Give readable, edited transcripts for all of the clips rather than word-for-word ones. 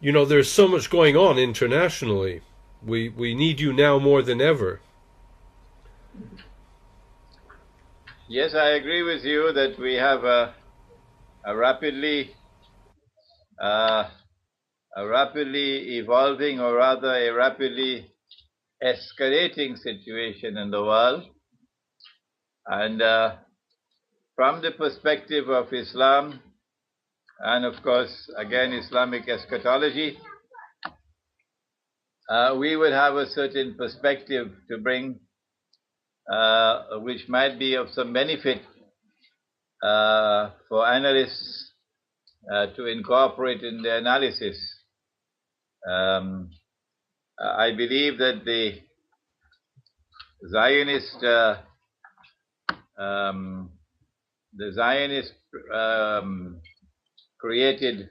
You know, there's so much going on internationally. We need you now more than ever. Yes, I agree with you that we have a rapidly evolving, or rather a rapidly escalating situation in the world. And from the perspective of Islam, and of course, again, Islamic eschatology, we would have a certain perspective to bring, which might be of some benefit for analysts to incorporate in their analysis. I believe that the Zionist created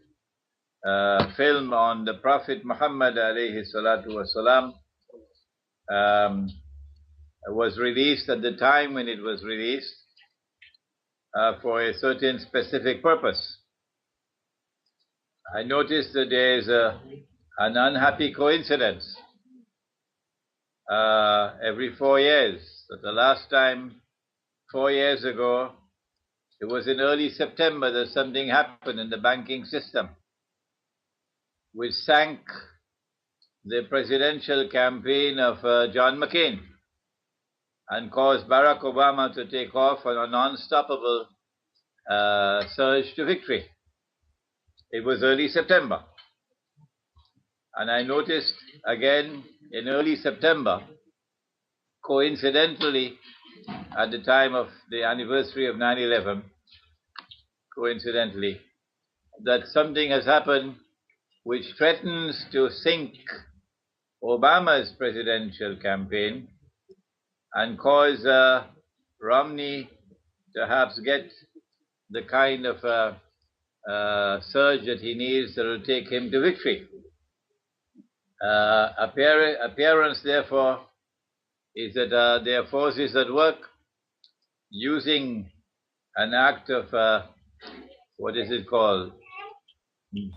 film on the Prophet Muhammad alayhi salatu wasalam was released at the time when it was released for a certain specific purpose. I noticed that there is an unhappy coincidence every 4 years. That the last time, 4 years ago, it was in early September that something happened in the banking system, which sank the presidential campaign of John McCain and caused Barack Obama to take off on a non-stoppable surge to victory. It was early September. And I noticed again in early September, coincidentally, at the time of the anniversary of 9/11, coincidentally, that something has happened which threatens to sink Obama's presidential campaign and cause Romney to perhaps get the kind of surge that he needs that will take him to victory. Appearance, therefore, is that there are forces at work using an act of, what is it called,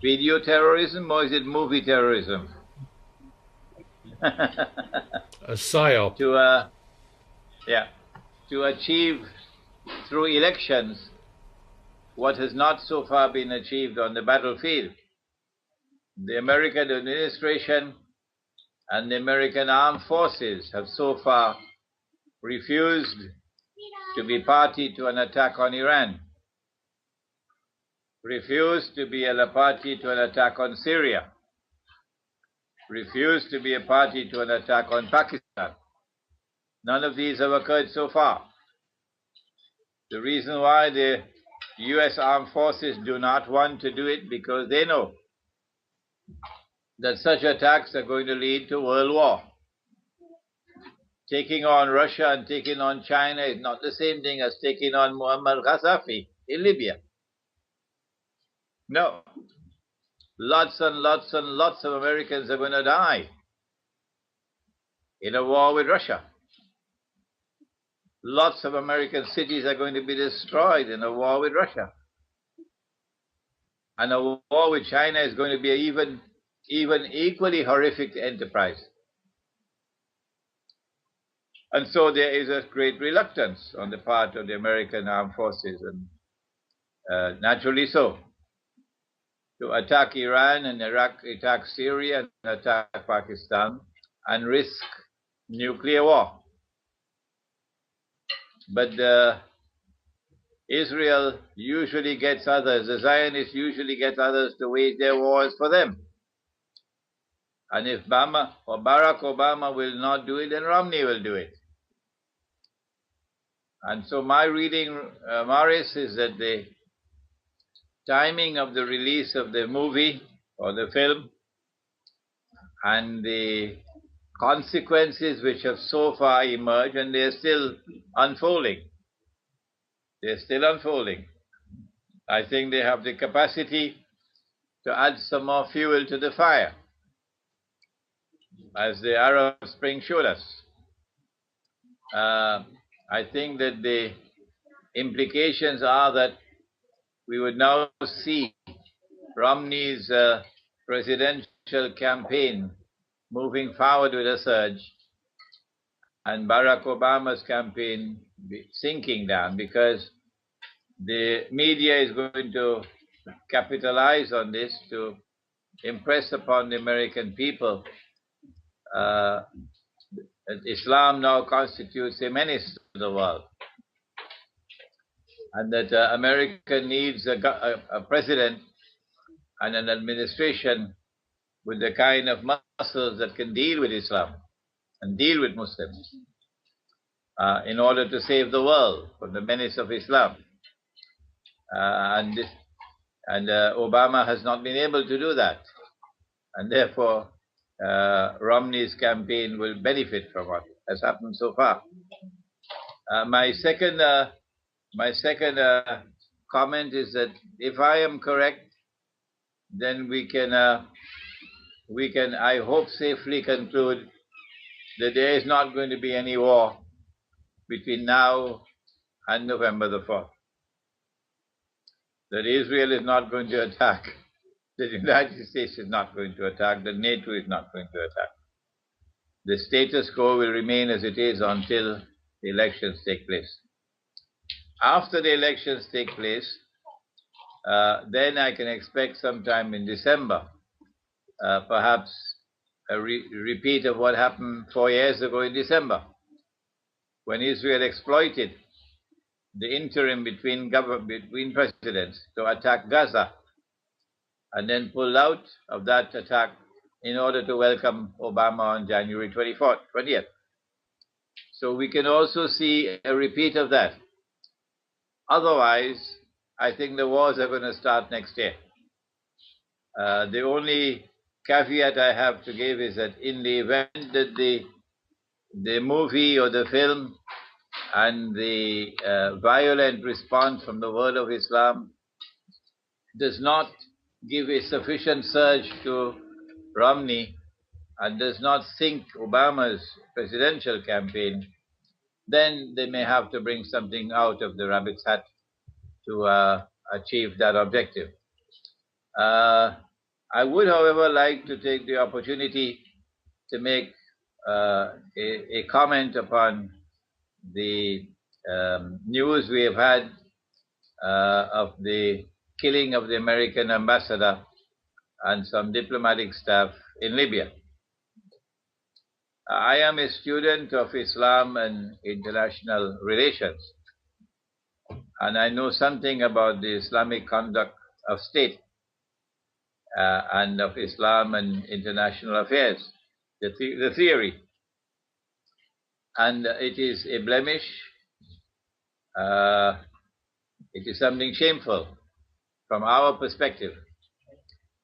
video terrorism, or is it movie terrorism? A psyop. To achieve through elections what has not so far been achieved on the battlefield. The American administration and the American armed forces have so far refused to be party to an attack on Iran, refused to be a party to an attack on Syria, refused to be a party to an attack on Pakistan. None of these have occurred so far. The reason why the U.S. armed forces do not want to do it, because they know that such attacks are going to lead to world war. Taking on Russia and taking on China is not the same thing as taking on Muammar Gaddafi in Libya. No. Lots and lots and lots of Americans are going to die in a war with Russia. Lots of American cities are going to be destroyed in a war with Russia. And a war with China is going to be an even equally horrific enterprise. And so there is a great reluctance on the part of the American armed forces, and naturally so, to attack Iran and attack Syria and attack Pakistan and risk nuclear war. But Israel usually gets others, the Zionists usually get others to wage their wars for them. And if Barack Obama will not do it, then Romney will do it. And so my reading, Morris, is that the timing of the release of the movie or the film and the consequences which have so far emerged, and they're still unfolding. They're still unfolding. I think they have the capacity to add some more fuel to the fire, as the Arab Spring showed us. I think that the implications are that we would now see Romney's presidential campaign moving forward with a surge, and Barack Obama's campaign sinking down, because the media is going to capitalize on this to impress upon the American people that Islam now constitutes a menace to the world, and that America needs a president and an administration with the kind of muscles that can deal with Islam and deal with Muslims in order to save the world from the menace of Islam. And Obama has not been able to do that. And therefore, Romney's campaign will benefit from what has happened so far. My second comment is that if I am correct, then we can, I hope, safely conclude that there is not going to be any war between now and November the 4th. That Israel is not going to attack, the United States is not going to attack, that NATO is not going to attack. The status quo will remain as it is until the elections take place. After the elections take place, then I can expect sometime in December, perhaps a repeat of what happened 4 years ago in December, when Israel exploited the interim between presidents to attack Gaza, and then pulled out of that attack in order to welcome Obama on January 20th. So we can also see a repeat of that. Otherwise, I think the wars are going to start next year. The only caveat I have to give is that in the event that the movie or the film and the violent response from the world of Islam does not give a sufficient surge to Romney and does not sink Obama's presidential campaign, then they may have to bring something out of the rabbit's hat to achieve that objective. I would, however, like to take the opportunity to make a comment upon the news we have had of the killing of the American ambassador and some diplomatic staff in Libya. I am a student of Islam and international relations, and I know something about the Islamic conduct of state and of Islam and international affairs, the theory. And it is a blemish, it is something shameful from our perspective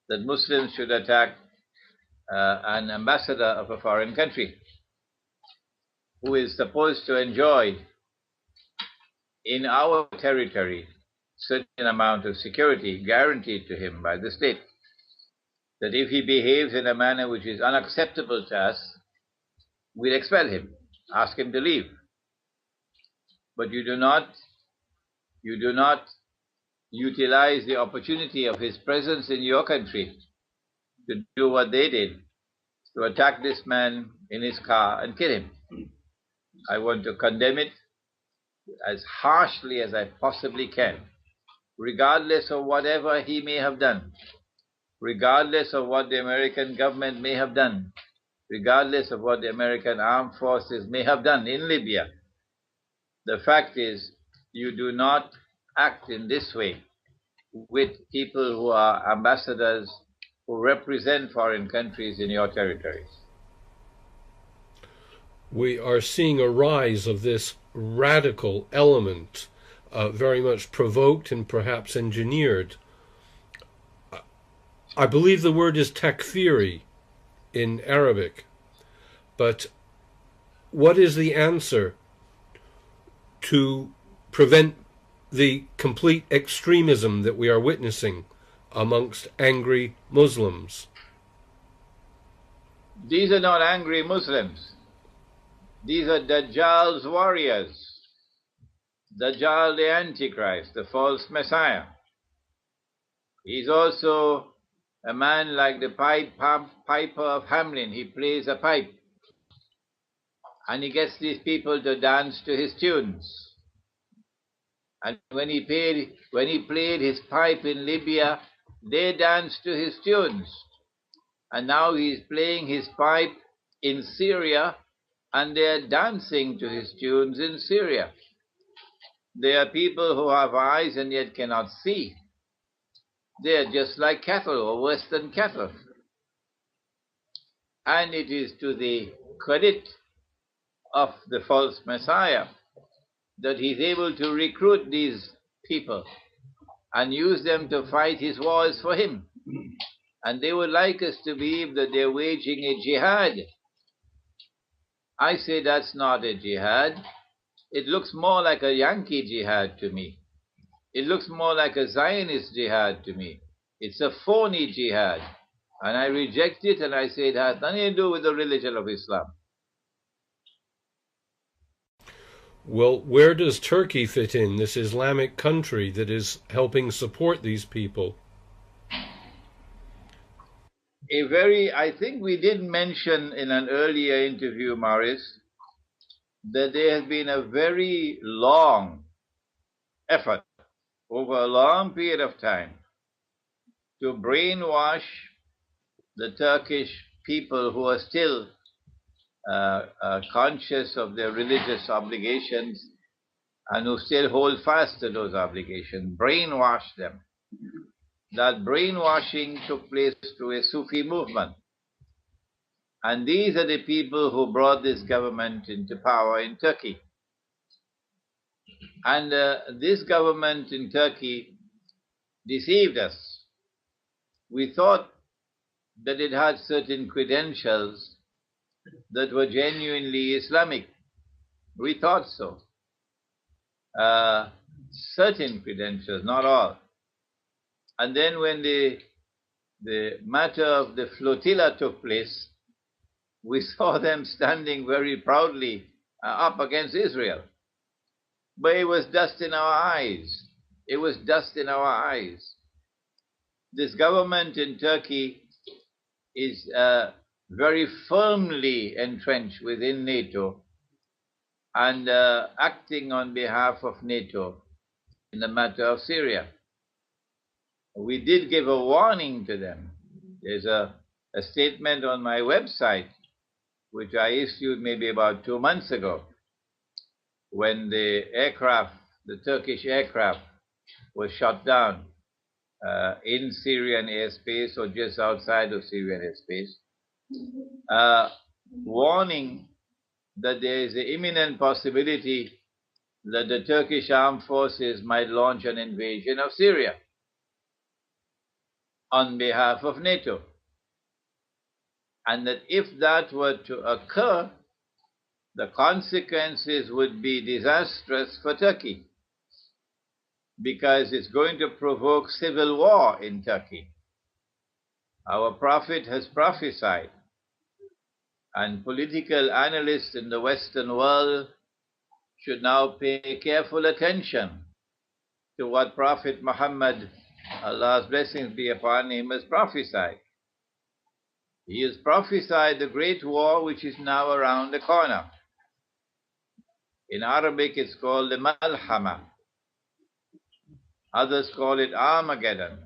that Muslims should attack an ambassador of a foreign country who is supposed to enjoy in our territory certain amount of security guaranteed to him by the state, that if he behaves in a manner which is unacceptable to us, we'll expel him, ask him to leave. But you do not utilize the opportunity of his presence in your country to do what they did, to attack this man in his car and kill him. I want to condemn it as harshly as I possibly can, regardless of whatever he may have done, regardless of what the American government may have done, regardless of what the American armed forces may have done in Libya. The fact is, you do not act in this way with people who are ambassadors who represent foreign countries in your territories. We are seeing a rise of this radical element, very much provoked and perhaps engineered. I believe the word is takfiri in Arabic, but what is the answer to prevent the complete extremism that we are witnessing amongst angry Muslims? These are not angry Muslims. These are Dajjal's warriors. Dajjal the Antichrist, the false Messiah. He's also a man like the piper of Hamelin. He plays a pipe, and he gets these people to dance to his tunes. And when he played his pipe in Libya, they danced to his tunes. And now he's playing his pipe in Syria, and they're dancing to his tunes in Syria. They are people who have eyes and yet cannot see. They are just like cattle, or worse than cattle. And it is to the credit of the false Messiah that he's able to recruit these people and use them to fight his wars for him. And they would like us to believe that they're waging a jihad. I say that's not a jihad. It looks more like a Yankee jihad to me. It looks more like a Zionist jihad to me. It's a phony jihad. And I reject it, and I say it has nothing to do with the religion of Islam. Well, where does Turkey fit in, this Islamic country that is helping support these people? I think we did mention in an earlier interview, Maurice, that there has been a very long effort over a long period of time to brainwash the Turkish people who are still conscious of their religious obligations and who still hold fast to those obligations, brainwash them. That brainwashing took place through a Sufi movement. And these are the people who brought this government into power in Turkey. And this government in Turkey deceived us. We thought that it had certain credentials that were genuinely Islamic. We thought so. Certain credentials, not all. And then when the matter of the flotilla took place, we saw them standing very proudly up against Israel. But it was dust in our eyes. It was dust in our eyes. This government in Turkey is very firmly entrenched within NATO and acting on behalf of NATO in the matter of Syria. We did give a warning to them. There's a statement on my website, which I issued maybe about 2 months ago, when the Turkish aircraft was shot down in Syrian airspace or just outside of Syrian airspace, warning that there is an imminent possibility that the Turkish armed forces might launch an invasion of Syria on behalf of NATO. And that if that were to occur, the consequences would be disastrous for Turkey, because it's going to provoke civil war in Turkey. Our Prophet has prophesied, and political analysts in the Western world should now pay careful attention to what Prophet Muhammad, Allah's blessings be upon him, has prophesied. He has prophesied the great war which is now around the corner. In Arabic it's called the Malhama. Others call it Armageddon.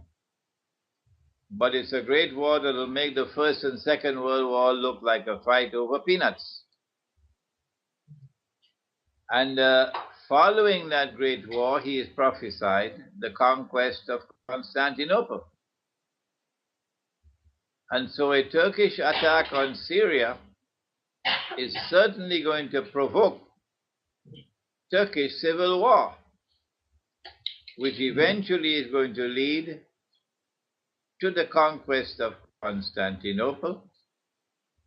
But it's a great war that will make the First and Second World War look like a fight over peanuts. And following that great war, he has prophesied the conquest of Constantinople. And so a Turkish attack on Syria is certainly going to provoke Turkish civil war, which eventually is going to lead to the conquest of Constantinople.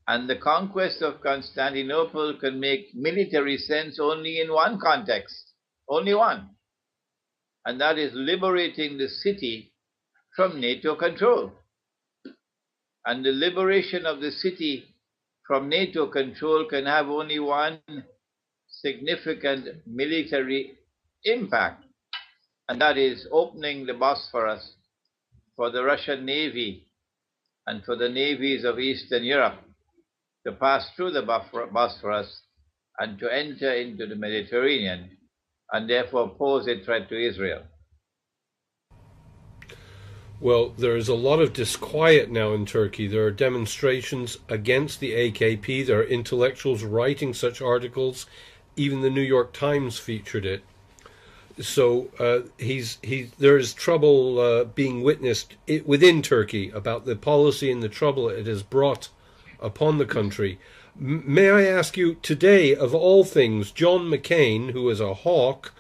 And the conquest of Constantinople can make military sense only in one context, only one. And that is liberating the city from NATO control. And the liberation of the city from NATO control can have only one significant military impact, and that is opening the Bosphorus for the Russian Navy and for the navies of Eastern Europe to pass through the Bosphorus and to enter into the Mediterranean, and therefore pose a threat to Israel. Well, there is a lot of disquiet now in Turkey. There are demonstrations against the AKP. There are intellectuals writing such articles. Even the New York Times featured it. So there is trouble being witnessed within Turkey about the policy and the trouble it has brought upon the country. May I ask you, today, of all things, John McCain, who is a hawk,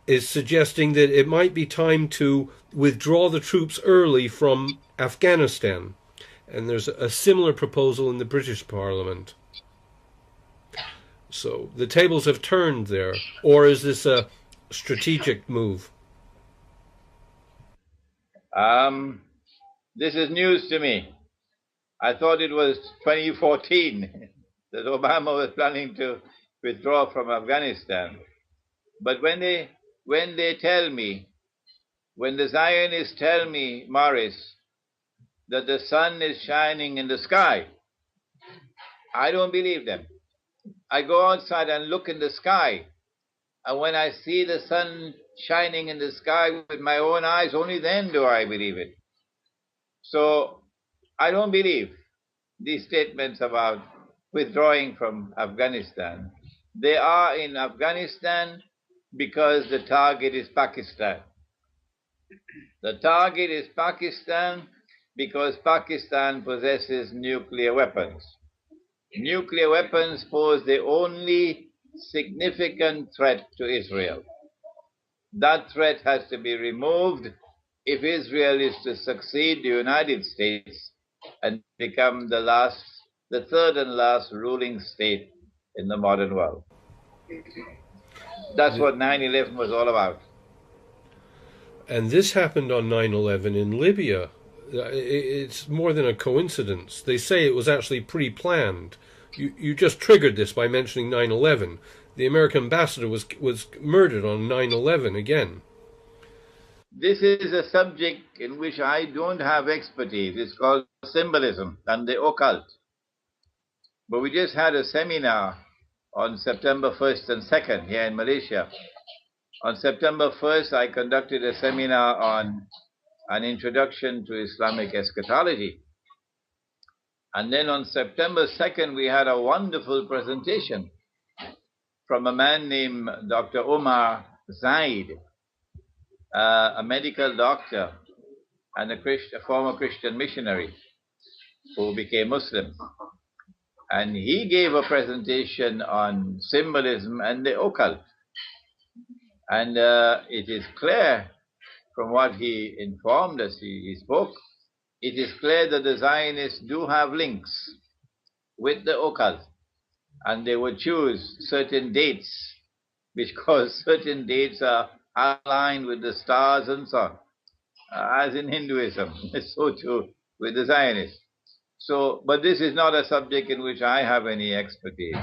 is suggesting that it might be time to withdraw the troops early from Afghanistan. And there's a similar proposal in the British Parliament. So the tables have turned there. Or is this a strategic move? This is news to me. I thought it was 2014 that Obama was planning to withdraw from Afghanistan. But when they tell me, when the Zionists tell me, Morris, that the sun is shining in the sky, I don't believe them. I go outside and look in the sky, and when I see the sun shining in the sky with my own eyes, only then do I believe it. So I don't believe these statements about withdrawing from Afghanistan. They are in Afghanistan because the target is Pakistan. The target is Pakistan because Pakistan possesses nuclear weapons. Nuclear weapons pose the only significant threat to Israel. That threat has to be removed if Israel is to succeed the United States and become the third and last ruling state in the modern world. That's what 9/11 was all about. And this happened on 9/11 in Libya. It's more than a coincidence. They say it was actually pre-planned. You just triggered this by mentioning 9/11. The American ambassador was murdered on 9/11 again. This is a subject in which I don't have expertise. It's called symbolism and the occult. But we just had a seminar on September 1st and 2nd here in Malaysia. On September 1st, I conducted a seminar on an introduction to Islamic eschatology. And then on September 2nd, we had a wonderful presentation from a man named Dr. Omar Zaid, a medical doctor and a former Christian missionary who became Muslim. And he gave a presentation on symbolism and the occult. And it is clear from what he informed us, he spoke, it is clear that the Zionists do have links with the occult. And they would choose certain dates because certain dates are aligned with the stars and so on, as in Hinduism. So too with the Zionists. So, but this is not a subject in which I have any expertise.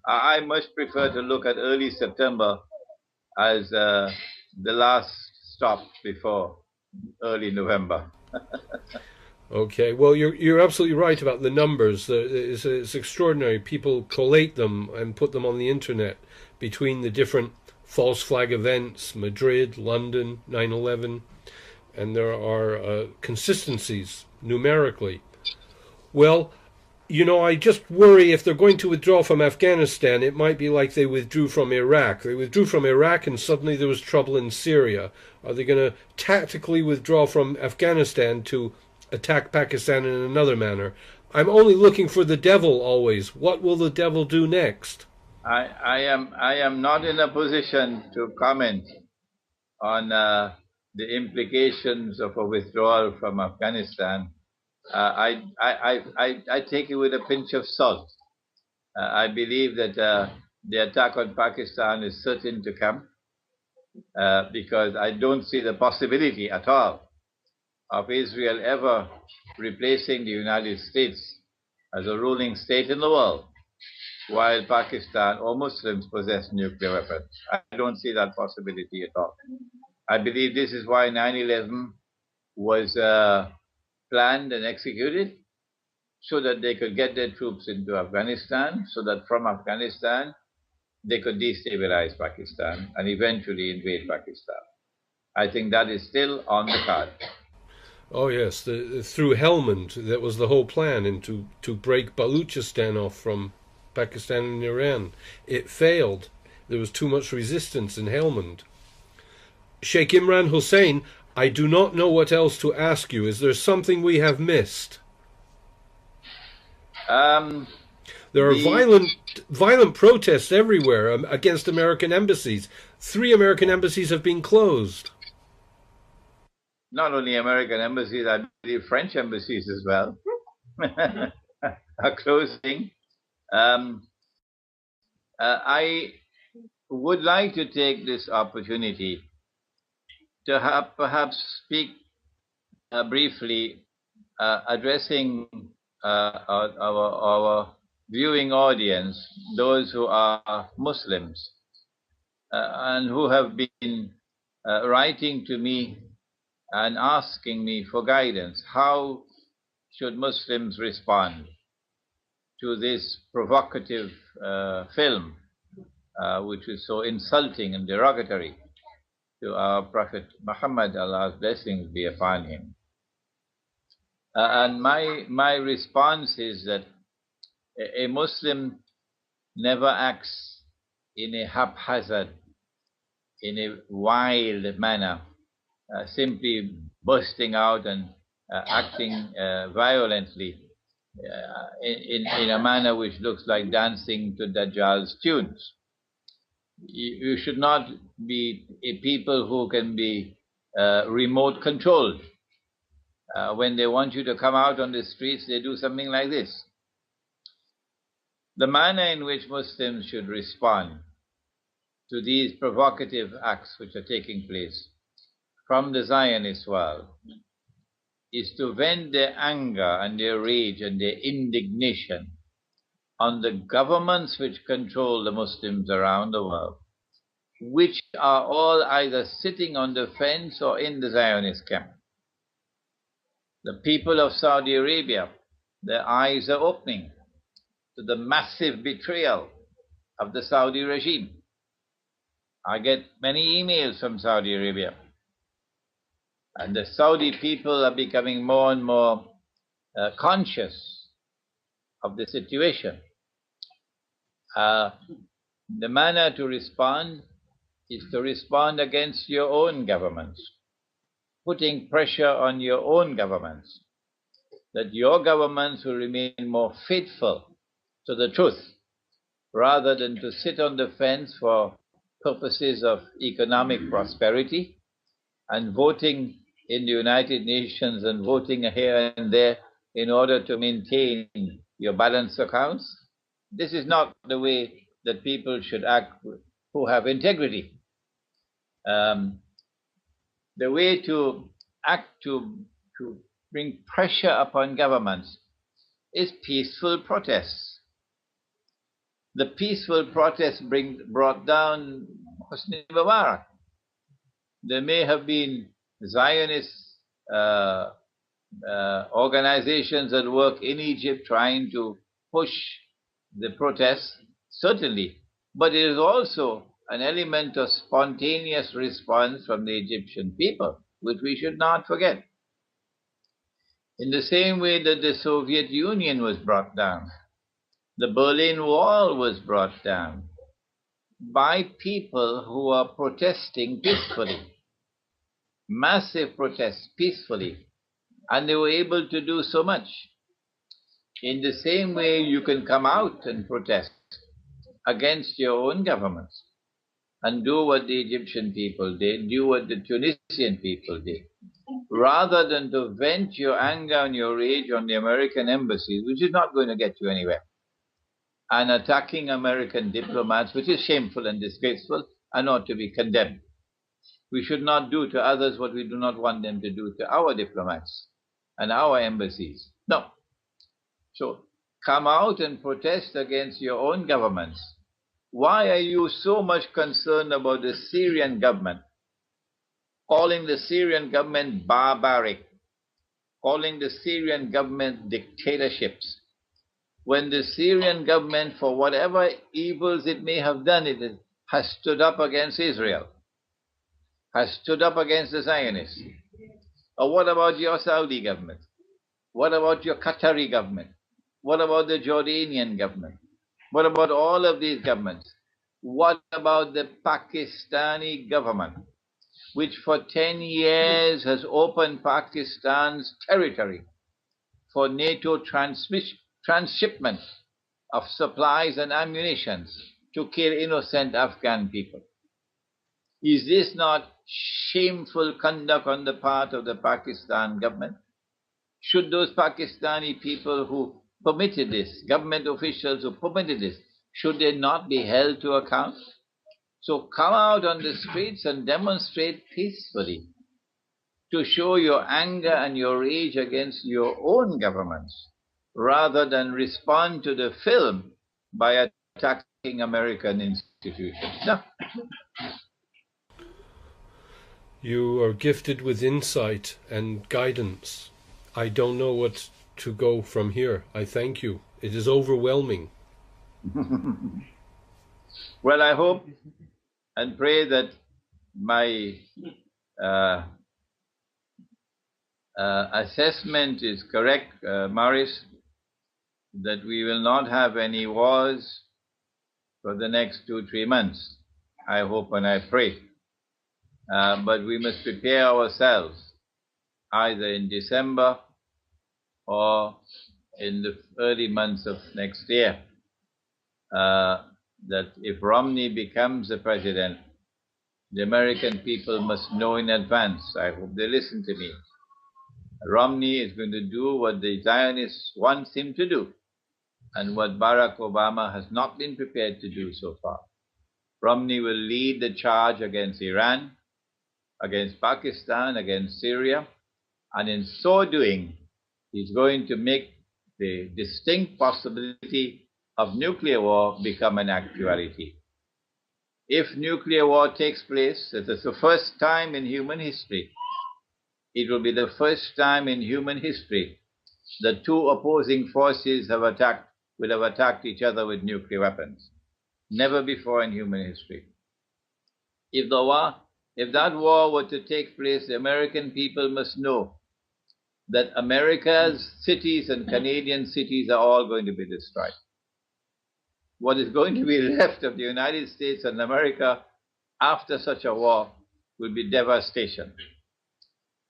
I much prefer to look at early September as the last stop before early November. Okay, well, you're absolutely right about the numbers. It's extraordinary. People collate them and put them on the internet between the different false flag events, Madrid, London, 9/11, and there are consistencies numerically. Well, I just worry if they're going to withdraw from Afghanistan, it might be like they withdrew from Iraq. They withdrew from Iraq and suddenly there was trouble in Syria. Are they going to tactically withdraw from Afghanistan to attack Pakistan in another manner? I'm only looking for the devil always. What will the devil do next? I am not in a position to comment on the implications of a withdrawal from Afghanistan. I take it with a pinch of salt. I believe that the attack on Pakistan is certain to come because I don't see the possibility at all of Israel ever replacing the United States as a ruling state in the world while Pakistan or Muslims possess nuclear weapons. I don't see that possibility at all. I believe this is why 9/11 was planned and executed, so that they could get their troops into Afghanistan, so that from Afghanistan they could destabilize Pakistan and eventually invade Pakistan. I think that is still on the card. Oh yes, through Helmand, that was the whole plan, and to break Baluchistan off from Pakistan and Iran. It failed. There was too much resistance in Helmand. Sheikh Imran Hosein, I do not know what else to ask you. Is there something we have missed? There are violent protests everywhere against American embassies. 3 American embassies have been closed. Not only American embassies, I believe French embassies as well are closing. I would like to take this opportunity to perhaps speak briefly, addressing our viewing audience, those who are Muslims and who have been writing to me and asking me for guidance. How should Muslims respond to this provocative film, which is so insulting and derogatory to our Prophet Muhammad, Allah's blessings be upon him? And my response is that a Muslim never acts in a haphazard, in a wild manner, simply bursting out and acting violently in a manner which looks like dancing to Dajjal's tunes. You should not be a people who can be remote controlled. When they want you to come out on the streets, they do something like this. The manner in which Muslims should respond to these provocative acts which are taking place from the Zionist world is to vent their anger and their rage and their indignation on the governments which control the Muslims around the world, which are all either sitting on the fence or in the Zionist camp. The people of Saudi Arabia, their eyes are opening to the massive betrayal of the Saudi regime. I get many emails from Saudi Arabia, and the Saudi people are becoming more and more conscious of the situation. The manner to respond is to respond against your own governments, putting pressure on your own governments, that your governments will remain more faithful to the truth, rather than to sit on the fence for purposes of economic prosperity and voting in the United Nations and voting here and there in order to maintain your balance accounts. This is not the way that people should act who have integrity. The way to act to bring pressure upon governments is peaceful protests. The peaceful protests brought down Hosni Mubarak. There may have been Zionist organizations that work in Egypt trying to push the protests, certainly, but it is also an element of spontaneous response from the Egyptian people, which we should not forget. In the same way that the Soviet Union was brought down, the Berlin Wall was brought down by people who are protesting peacefully, massive protests peacefully, and they were able to do so much. In the same way, you can come out and protest against your own governments and do what the Egyptian people did, do what the Tunisian people did, rather than to vent your anger and your rage on the American embassies, which is not going to get you anywhere, and attacking American diplomats, which is shameful and disgraceful and ought to be condemned. We should not do to others what we do not want them to do to our diplomats and our embassies. No. So come out and protest against your own governments. Why are you so much concerned about the Syrian government, calling the Syrian government barbaric, calling the Syrian government dictatorships, when the Syrian government, for whatever evils it may have done, has stood up against Israel, has stood up against the Zionists. Or what about your Saudi government? What about your Qatari government? What about the Jordanian government? What about all of these governments? What about the Pakistani government, which for 10 years has opened Pakistan's territory for NATO transshipment of supplies and ammunition to kill innocent Afghan people? Is this not shameful conduct on the part of the Pakistan government? Should those Pakistani people who permitted this, government officials who permitted this, should they not be held to account? So come out on the streets and demonstrate peacefully to show your anger and your rage against your own governments, rather than respond to the film by attacking American institutions. No. You are gifted with insight and guidance. I don't know what to go from here. I thank you. It is overwhelming. Well, I hope and pray that my assessment is correct, Maurice, that we will not have any wars for the next 2-3 months. I hope and I pray. But we must prepare ourselves either in December or in the early months of next year, that if Romney becomes the president, the American people must know in advance. I hope they listen to me. Romney is going to do what the Zionists want him to do, and what Barack Obama has not been prepared to do so far. Romney will lead the charge against Iran, against Pakistan, against Syria, and in so doing, he's going to make the distinct possibility of nuclear war become an actuality. If nuclear war takes place, it is the first time in human history. It will be the first time in human history that two opposing forces will have attacked each other with nuclear weapons. Never before in human history. If that war were to take place, the American people must know that America's cities and Canadian cities are all going to be destroyed. What is going to be left of the United States and America after such a war will be devastation.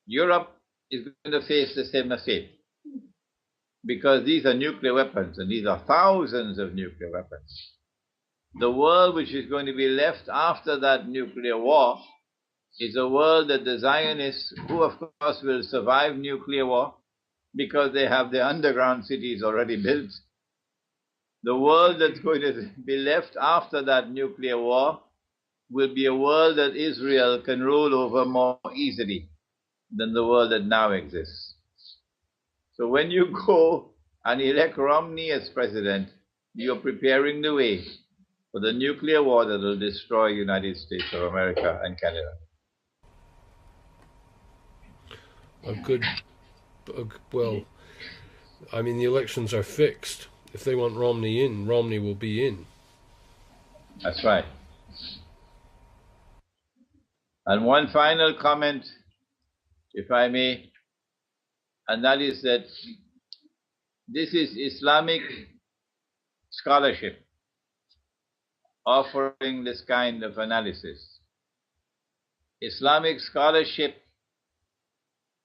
Europe is going to face the same fate, because these are nuclear weapons, and these are thousands of nuclear weapons. The world which is going to be left after that nuclear war is a world that the Zionists, who of course will survive nuclear war because they have their underground cities already built, the world that's going to be left after that nuclear war will be a world that Israel can rule over more easily than the world that now exists. So when you go and elect Romney as president, you're preparing the way for the nuclear war that will destroy the United States of America and Canada. Well, I mean, the elections are fixed. If they want Romney in, Romney will be in. That's right. And one final comment, if I may, and that is that this is Islamic scholarship offering this kind of analysis. Islamic scholarship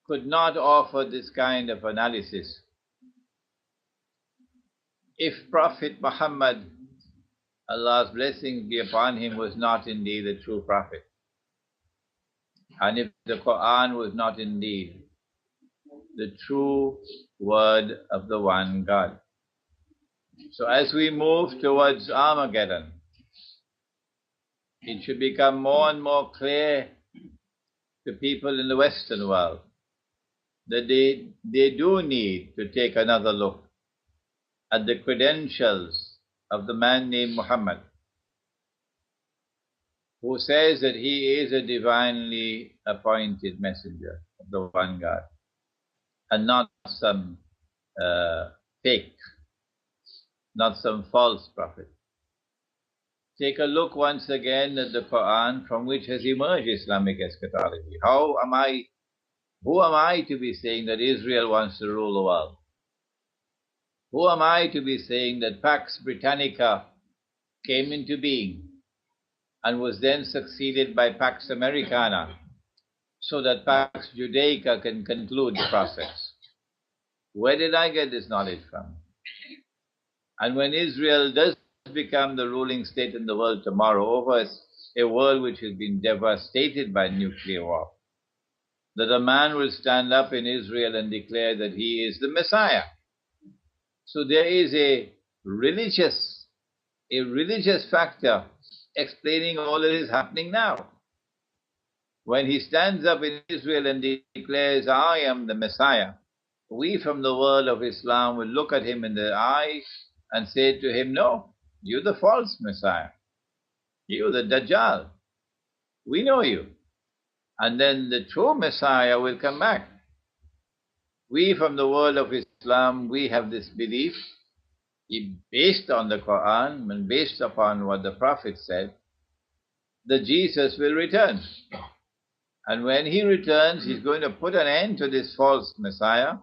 could not offer this kind of analysis if Prophet Muhammad, Allah's blessings be upon him, was not indeed a true prophet, and if the Quran was not indeed the true word of the one God. So as we move towards Armageddon, it should become more and more clear to people in the Western world that they do need to take another look at the credentials of the man named Muhammad, who says that he is a divinely appointed messenger of the one God. and not some fake, not some false prophet. Take a look once again at the Quran, from which has emerged Islamic eschatology. Who am I to be saying that Israel wants to rule the world? Who am I to be saying that Pax Britannica came into being and was then succeeded by Pax Americana, so that Pax Judaica can conclude the process? Where did I get this knowledge from? And when Israel does become the ruling state in the world tomorrow, over a world which has been devastated by nuclear war, that a man will stand up in Israel and declare that he is the Messiah. So there is a religious factor explaining all that is happening now. When he stands up in Israel and declares, I am the Messiah, we from the world of Islam will look at him in the eye and say to him, no, you're the false Messiah. You're the Dajjal. We know you. And then the true Messiah will come back. We from the world of Islam, we have this belief, based on the Quran and based upon what the Prophet said, that Jesus will return. And when he returns, he's going to put an end to this false Messiah,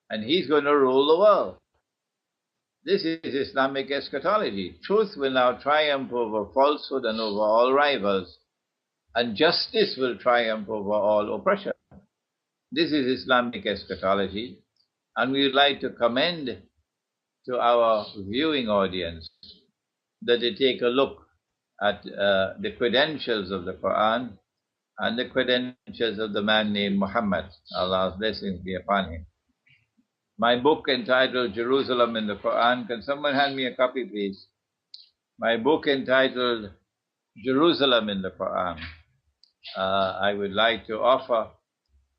and he's going to rule the world. This is Islamic eschatology. Truth will now triumph over falsehood and over all rivals, and justice will triumph over all oppression. This is Islamic eschatology, and we would like to commend to our viewing audience that they take a look at the credentials of the Quran and the credentials of the man named Muhammad. Allah's blessings be upon him. My book entitled Jerusalem in the Quran, can someone hand me a copy, please? My book entitled Jerusalem in the Quran, I would like to offer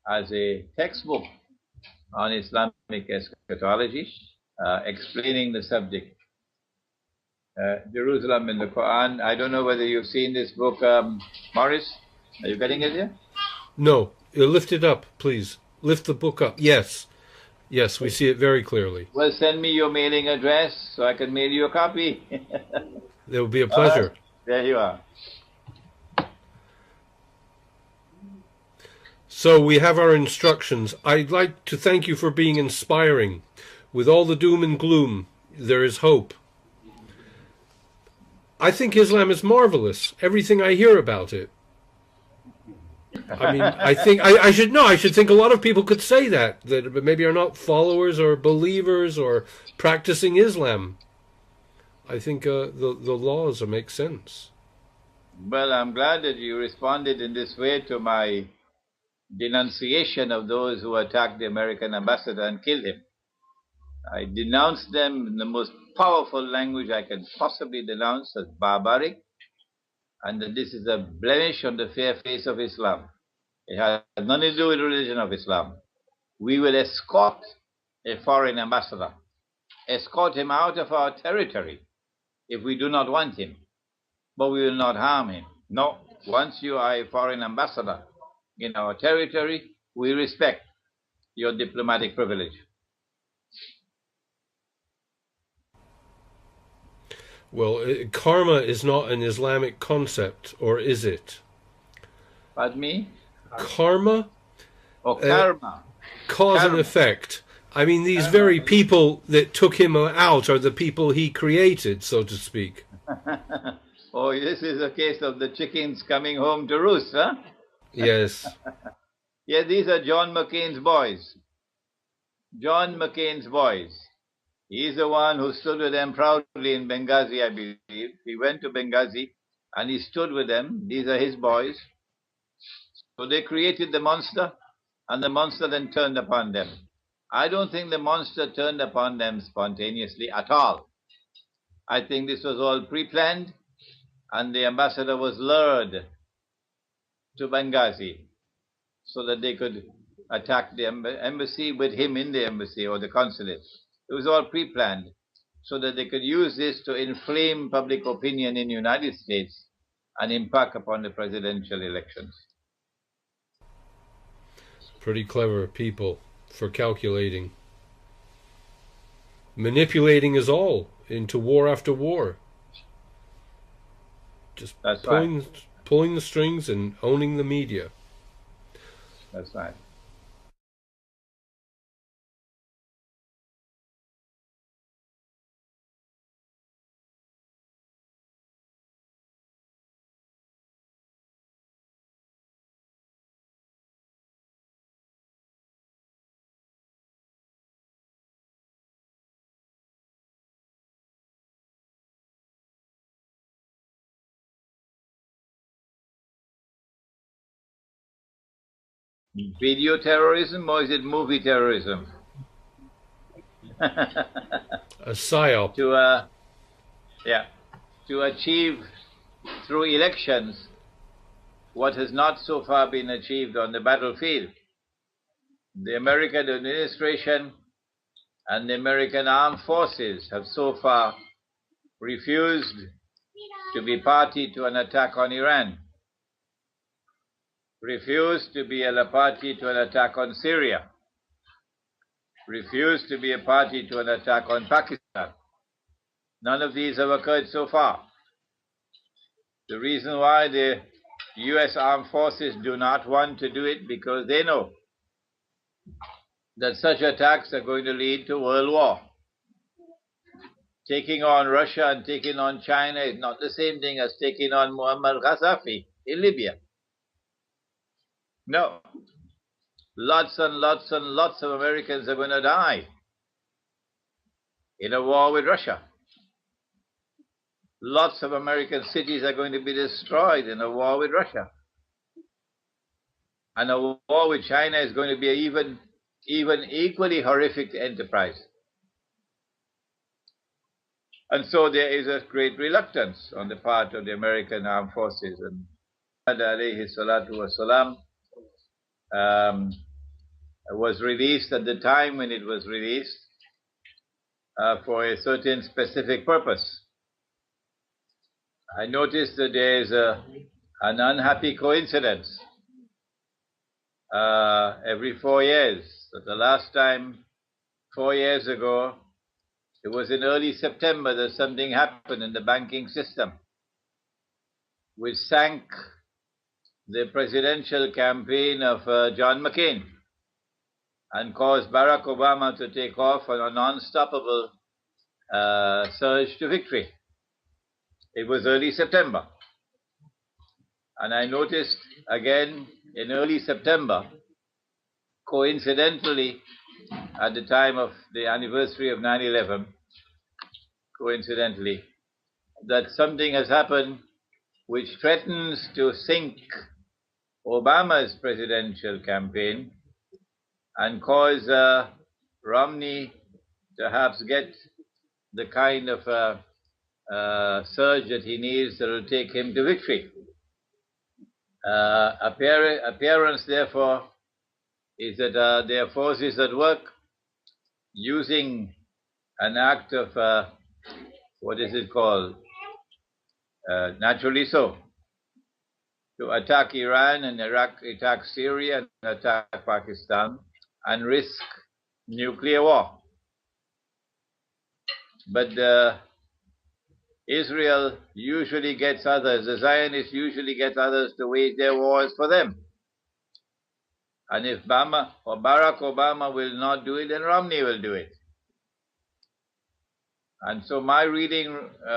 as a textbook on Islamic eschatology, explaining the subject. Jerusalem in the Quran. I don't know whether you've seen this book, Morris. Are you getting it here? No. Lift it up, please. Lift the book up. Yes. Yes, we see it very clearly. Well, send me your mailing address so I can mail you a copy. It will be a pleasure. There you are. So we have our instructions. I'd like to thank you for being inspiring. With all the doom and gloom, there is hope. I think Islam is marvelous. Everything I hear about it. I mean, I should think a lot of people could say that maybe are not followers or believers or practicing Islam. I think the laws make sense. Well, I'm glad that you responded in this way to my denunciation of those who attacked the American ambassador and killed him. I denounced them in the most powerful language I can possibly denounce as barbaric, and that this is a blemish on the fair face of Islam. It has nothing to do with the religion of Islam. We will escort a foreign ambassador, escort him out of our territory if we do not want him, but we will not harm him. No, once you are a foreign ambassador in our territory, we respect your diplomatic privilege. Well, karma is not an Islamic concept, or is it? Pardon me? Karma? Oh, karma. Cause and effect. I mean, these very people that took him out are the people he created, so to speak. Oh, this is a case of the chickens coming home to roost, huh? Yes. Yeah, these are John McCain's boys. John McCain's boys. He's the one who stood with them proudly in Benghazi, I believe. He went to Benghazi and he stood with them. These are his boys. So they created the monster, and the monster then turned upon them. I don't think the monster turned upon them spontaneously at all. I think this was all pre-planned, and the ambassador was lured to Benghazi so that they could attack the embassy with him in the embassy or the consulate. It was all pre-planned so that they could use this to inflame public opinion in the United States and impact upon the presidential elections. Pretty clever people. for calculating. Manipulating us all into war after war. Just pulling the strings and owning the media. That's right. Video terrorism, or is it movie terrorism? A psyop. To achieve through elections what has not so far been achieved on the battlefield. The American administration and the American armed forces have so far refused to be party to an attack on Iran, refused to be a party to an attack on Syria, refused to be a party to an attack on Pakistan. None of these have occurred so far. The reason why the U.S. armed forces do not want to do it, because they know that such attacks are going to lead to world war. Taking on Russia and taking on China is not the same thing as taking on Muammar Gaddafi in Libya. No. Lots and lots and lots of Americans are going to die in a war with Russia. Lots of American cities are going to be destroyed in a war with Russia. And a war with China is going to be an even equally horrific enterprise. And so there is a great reluctance on the part of the American armed forces. And alayhi salatu wasalam was released at the time when it was released for a certain specific purpose. I noticed that there is an unhappy coincidence every 4 years. That the last time, 4 years ago, it was in early September that something happened in the banking system, which sank the presidential campaign of John McCain and caused Barack Obama to take off on a non-stoppable surge to victory. It was early September. And I noticed again in early September, coincidentally, at the time of the anniversary of 9/11, coincidentally, that something has happened which threatens to sink Obama's presidential campaign and cause Romney to perhaps get the kind of surge that he needs that will take him to victory. Appearance, therefore, is that there are forces at work using an act of, what is it called? Naturally so, to attack Iran and attack Syria and attack Pakistan and risk nuclear war. But Israel usually gets others, the Zionists usually get others to wage their wars for them. And if Barack Obama will not do it, then Romney will do it. And so my reading,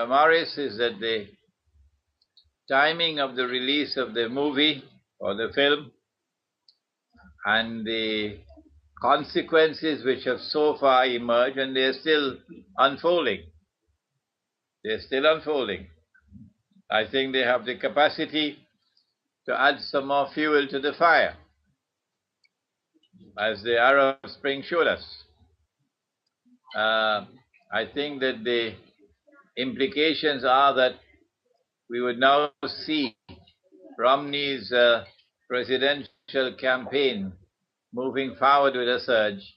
Morris, is that the timing of the release of the movie or the film and the consequences which have so far emerged, and they're still unfolding. They're still unfolding. I think they have the capacity to add some more fuel to the fire, as the Arab Spring showed us. I think that the implications are that we would now see Romney's presidential campaign moving forward with a surge,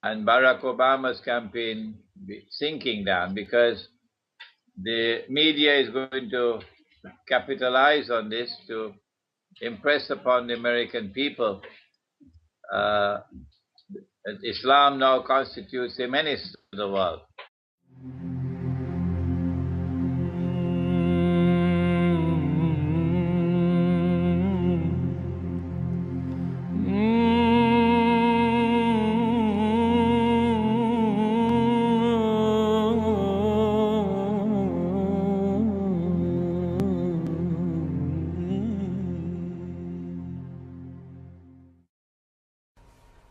and Barack Obama's campaign sinking down, because the media is going to capitalize on this to impress upon the American people that Islam now constitutes a menace to the world.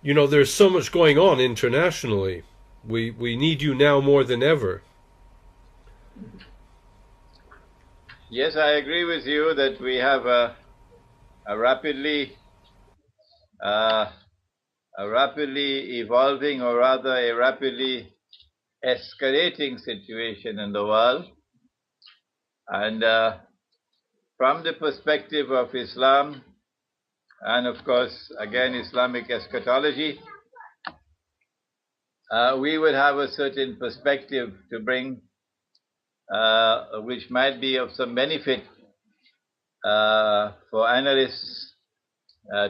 You know, there's so much going on internationally. We need you now more than ever. Yes, I agree with you that we have a rapidly evolving, or rather a rapidly escalating situation in the world. And from the perspective of Islam, and of course, again, Islamic eschatology, we would have a certain perspective to bring, which might be of some benefit for analysts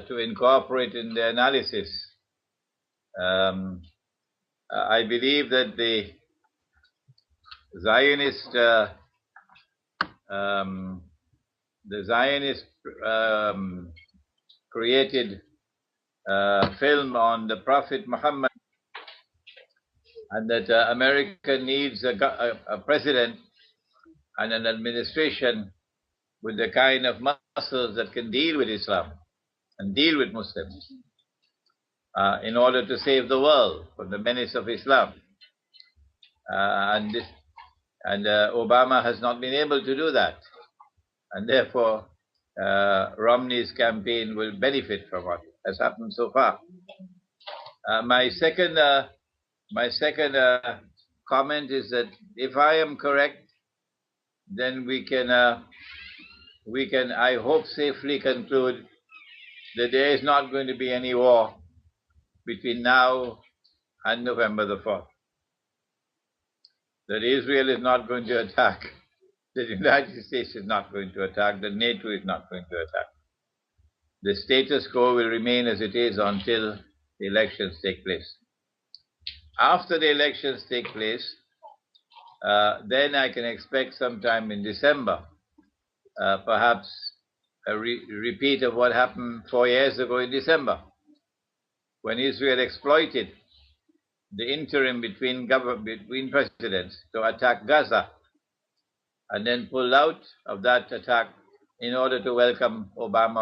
to incorporate in their analysis. I believe that the Zionist created film on the Prophet Muhammad, and that America needs a president and an administration with the kind of muscles that can deal with Islam and deal with Muslims in order to save the world from the menace of Islam. And Obama has not been able to do that. And therefore, Romney's campaign will benefit from what has happened so far. My second comment is that if I am correct, then we can, I hope, safely conclude that there is not going to be any war between now and November the 4th. That Israel is not going to attack, the United States is not going to attack, that NATO is not going to attack. The status quo will remain as it is until the elections take place. After the elections take place, then I can expect sometime in December, perhaps a repeat of what happened 4 years ago in December, when Israel exploited the interim between presidents to attack Gaza, and then pulled out of that attack in order to welcome Obama